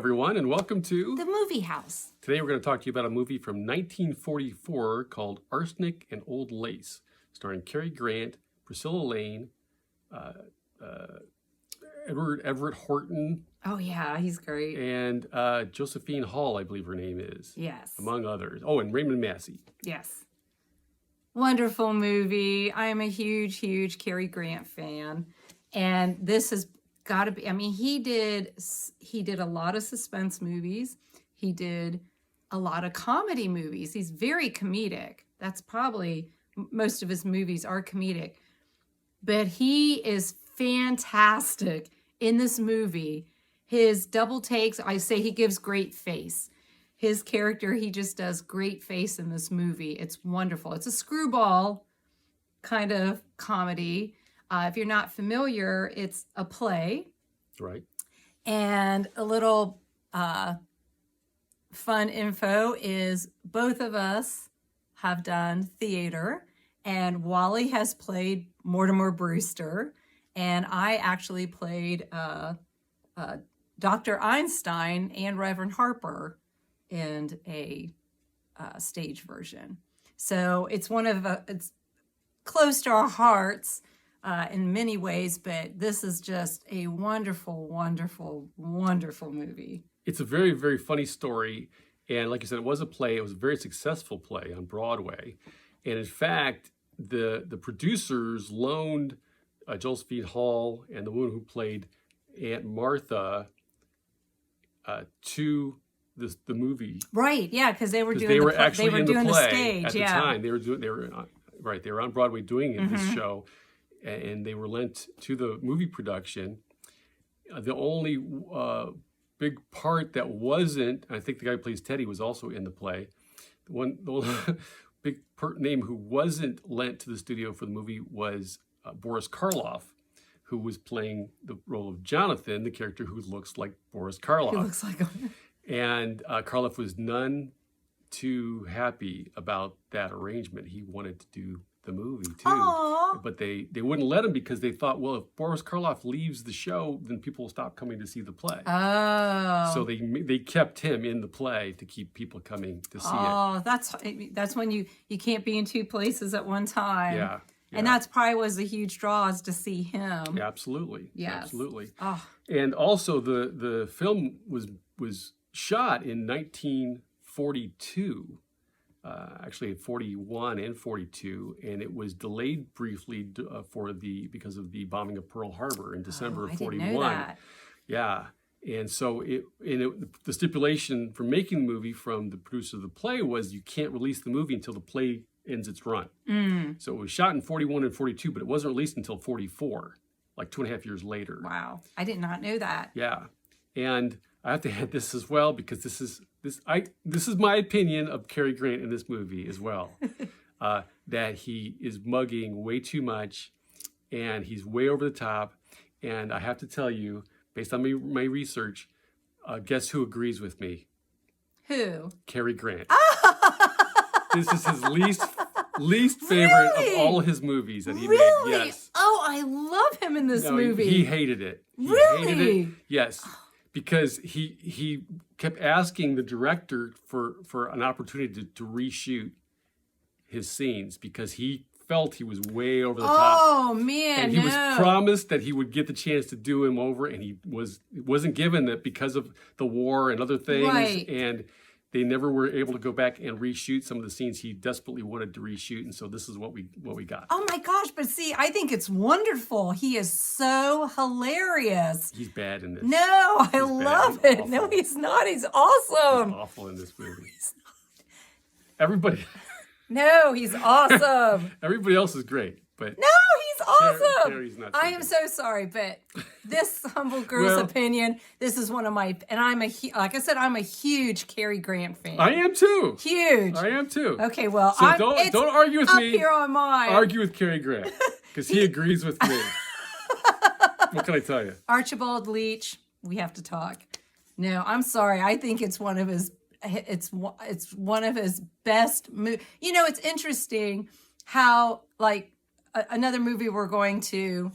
everyone, and welcome to The Movie House. Today we're going to talk to you about a movie from 1944 called Arsenic and Old Lace, starring Cary Grant, Priscilla Lane, Edward Everett Horton. Oh, yeah, he's great. And Josephine Hall, I believe her name is. Yes. Among others. Oh, and Raymond Massey. Yes. Wonderful movie. I am a huge Cary Grant fan. And this has got to be, I mean, he did a lot of suspense movies. He did a lot of comedy movies. He's very comedic. That's probably, most of his movies are comedic. But he is fantastic in this movie. His double takes, I say he gives great face. His character, he just does great face in this movie. It's wonderful. It's a screwball kind of comedy. If you're not familiar, it's a play. Right. And a little fun info is both of us have done theater, and Wally has played Mortimer Brewster, and I actually played Dr. Einstein and Reverend Harper in a stage version. So it's it's close to our hearts in many ways, but this is just a wonderful movie. It's a very, very funny story. And like you said, it was a play. It was a very successful play on Broadway. And in fact, the producers loaned Josephine Hall and the woman who played Aunt Martha to the movie. Right, yeah, because they were doing they were the actually in the play stage at the time. They were on Broadway doing this show, and they were lent to the movie production. The only big part that wasn't, I think the guy who plays Teddy was also in the play. The big name who wasn't lent to the studio for the movie was Boris Karloff, who was playing the role of Jonathan, the character who looks like Boris Karloff. He looks like him. And Karloff was none too happy about that arrangement. He wanted to do the movie too. Aww. But they wouldn't let him because they thought, well, if Boris Karloff leaves the show, then people will stop coming to see the play. Oh. So they kept him in the play to keep people coming to see it. Oh, that's when you can't be in two places at one time. Yeah. And that's probably was a huge draw, is to see him. Yeah, absolutely. Yes. Absolutely. Oh. And also the film was shot in 1942. Actually 41 and 42, and it was delayed briefly because of the bombing of Pearl Harbor in December of 41. Didn't know that. Yeah, and so the stipulation for making the movie from the producer of the play was you can't release the movie until the play ends its run. So it was shot in 41 and 42, but it wasn't released until 44, like 2.5 years later. Wow, I did not know that. Yeah, and I have to add this as well because this is my opinion of Cary Grant in this movie as well. That he is mugging way too much, and he's way over the top. And I have to tell you, based on my research, guess who agrees with me? Who? Cary Grant. This is his least favorite of all his movies that he made. Yes. Oh, I love him in this movie. He hated it. Really? Hated it. Yes. Because he kept asking the director for an opportunity to reshoot his scenes because he felt he was way over the top. Oh man, and he was promised that he would get the chance to do him over, and he wasn't given that because of the war and other things. Right. And they never were able to go back and reshoot some of the scenes he desperately wanted to reshoot, and so this is what we got. Oh my gosh, but see, I think it's wonderful. He is so hilarious. He's bad in this. No, I love it. No, he's not. He's awesome. He's awful in this movie. Everybody. No, he's awesome. Everybody else is great, but no, he's awesome. Cary's not. I am so sorry, but this humble girl's opinion. This is one of my, and I'm like I said, I'm a huge Cary Grant fan. I am too. Huge. I am too. Okay, well, so don't argue with me. Up here on mine. Argue with Cary Grant because he agrees with me. What can I tell you? Archibald Leach, we have to talk. No, I'm sorry. I think it's one of his. It's one of his best movies. You know, it's interesting how, like, another movie we're going to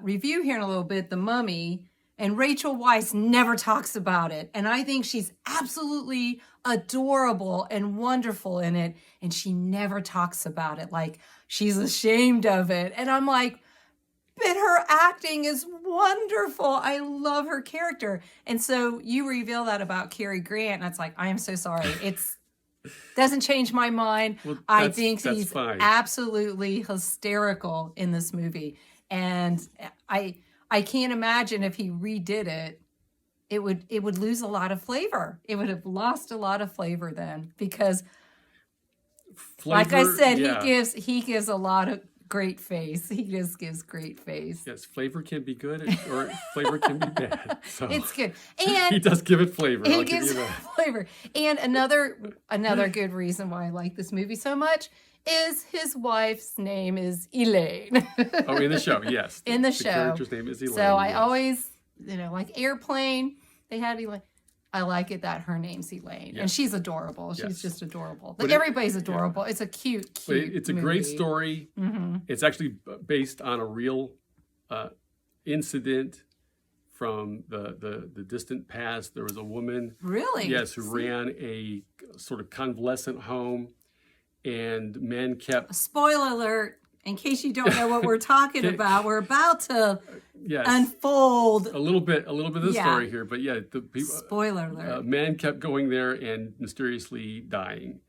review here in a little bit, The Mummy, And Rachel Weisz never talks about it. And I think she's absolutely adorable and wonderful in it. And she never talks about it. Like she's ashamed of it. And I'm like, but her acting is wonderful. I love her character. And so you reveal that about Cary Grant. And it's like, I am so sorry. It's doesn't change my mind. Well, I think he's fine. absolutely hysterical in this movie. And I can't imagine if he redid it, it would lose a lot of flavor. It would have lost a lot of flavor then because Flavor, like I said, yeah. he gives a lot of great face. He just gives great face. Yes, flavor can be good or flavor can be bad. So It's good. And he does give it flavor. I'll he give gives you that. flavor. And another good reason why I like this movie so much is his wife's name is Elaine. Oh, in the show, yes. In the The show. character's name is Elaine. So I yes. always, like Airplane, they had Elaine. I like it that her name's Elaine. Yes. And she's adorable. She's Yes. just adorable. But Everybody's adorable. It's a cute But it's a great movie. story. Mm-hmm. It's actually based on a real incident from the distant past. There was a woman, Really? yes, who ran a sort of convalescent home, and men kept Spoiler alert, in case you don't know what we're talking about, we're about to yes unfold. a little bit of the Yeah. story here. But yeah, the people. Spoiler alert. Men kept going there and mysteriously dying.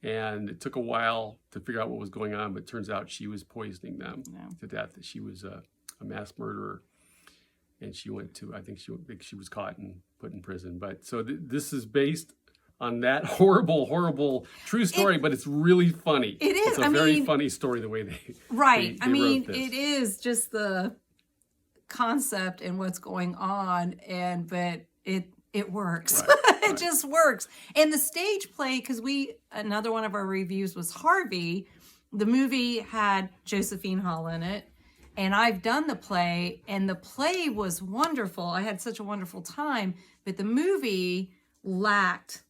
And it took a while to figure out what was going on, but it turns out she was poisoning them to death. That she was a mass murderer. And she went to, I think she was caught and put in prison. But so this is based on that horrible, true story, but it's really funny. It is. It's a very funny story the way they Right. they wrote this. It is just the concept and what's going on, but it works. Right, It just works. And the stage play, because another one of our reviews was Harvey. The movie had Josephine Hall in it. And I've done the play, and the play was wonderful. I had such a wonderful time, but the movie lacked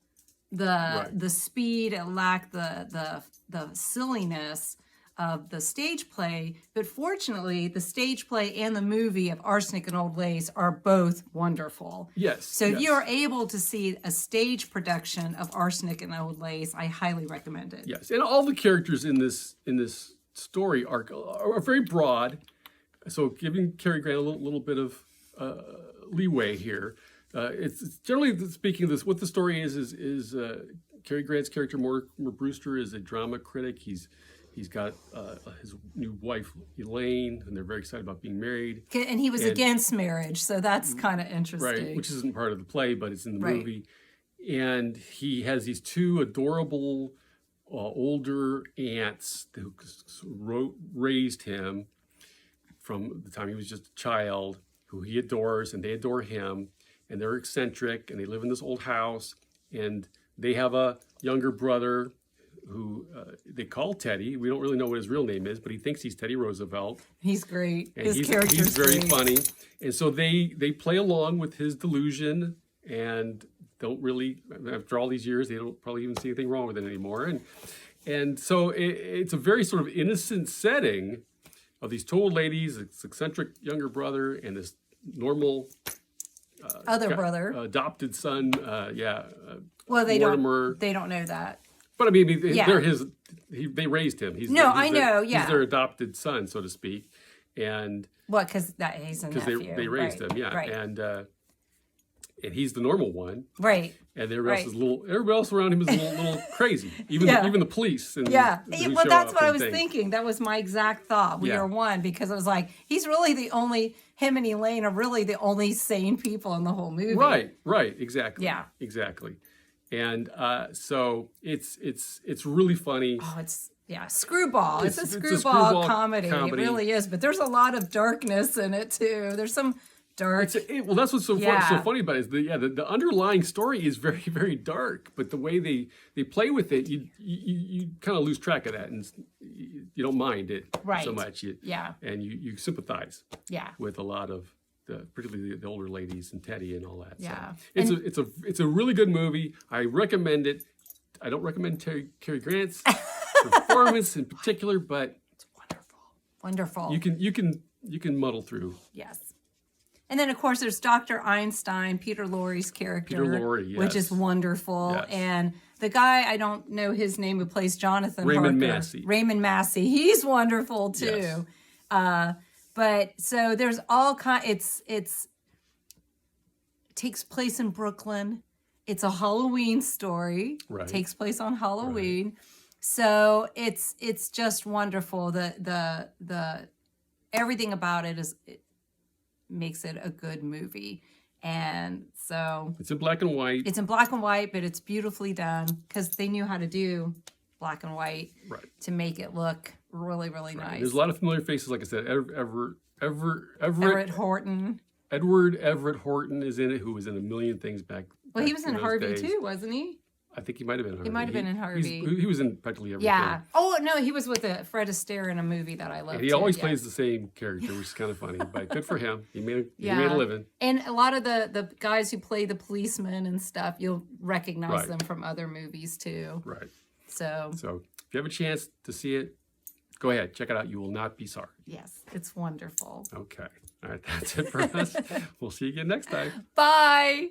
the speed, it lacked the silliness of the stage play. But fortunately, the stage play and the movie of Arsenic and Old Lace are both wonderful. Yes. So yes. if you're able to see a stage production of Arsenic and Old Lace, I highly recommend it. Yes, and all the characters in this story are very broad. So giving Cary Grant a little bit of leeway here. It's generally speaking, what the story is Cary Grant's character Mortimer Brewster is a drama critic. He's got his new wife Elaine, and they're very excited about being married. And he was against marriage, so that's kind of interesting. Right, which isn't part of the play, but it's in the Right. movie. And he has these two adorable older aunts who raised him from the time he was just a child, who he adores, and they adore him. And they're eccentric, and they live in this old house. And they have a younger brother who they call Teddy. We don't really know what his real name is, but he thinks he's Teddy Roosevelt. He's great. And His he's character's very great. funny. And so they play along with his delusion and don't really, after all these years, they don't probably even see anything wrong with it anymore. And so it's a very sort of innocent setting of these two old ladies, this eccentric younger brother, and this normal Other brother. adopted son. Well, they Mortimer. don't know that. But I mean, Yeah. they're they raised him. I know, yeah. He's their adopted son, so to speak. And What? Because he's a because nephew. they raised Right, him, yeah. Right. And he's the normal one. Right. And everybody else around him is a little crazy. Even Yeah. even the police. And Yeah. who Well, show that's up what I and was things. thinking. That was my exact thought. We Yeah. are one, because it was like, he's really him and Elaine are really the only sane people in the whole movie. Right, exactly. Yeah. Exactly. And so it's really funny. Oh, screwball. It's a It's a screwball screwball comedy. comedy. It really is. But there's a lot of darkness in it too. There's some dark. Well, that's what's so Yeah. funny about it. Is the underlying story is very, very dark, but the way they play with it, you kind of lose track of that, and you don't mind it Right. so much. Yeah. And you sympathize Yeah. with a lot of particularly the older ladies and Teddy and all that. Yeah. So it's a really good movie. I recommend it. I don't recommend Cary Grant's performance in particular, but Wonderful. you can muddle through. Yes. And then, of course, there's Dr. Einstein, Peter Lorre's character, Peter Lorre, which is yes. wonderful. Yes. And the guy, I don't know his name, who plays Jonathan Raymond Harker. Massey. Raymond Massey. He's wonderful too. Yes. But so there's all kind. It takes place in Brooklyn. It's a Halloween story. Right. Takes place on Halloween. Right. So it's just wonderful. The everything about it makes it a good movie. And so it's in black and white. It's in black and white, but it's beautifully done because they knew how to do black and white to make it look really, really nice. There's a lot of familiar faces, like I said. Everett Horton. Edward Everett Horton is in it, who was in a million things back. Well, he was in those Harvey days. too, wasn't he? I think he might have been in Harvey. He might have been in Harvey. He was in practically everything. Yeah. Oh, no, he was with Fred Astaire in a movie that I love. He always plays the same character, which is kind of funny, but good for him. He made a living. And a lot of the guys who play the policemen and stuff, you'll recognize them from other movies too. Right. So if you have a chance to see it, go ahead. Check it out. You will not be sorry. Yes, it's wonderful. Okay. All right. That's it for us. We'll see you again next time. Bye.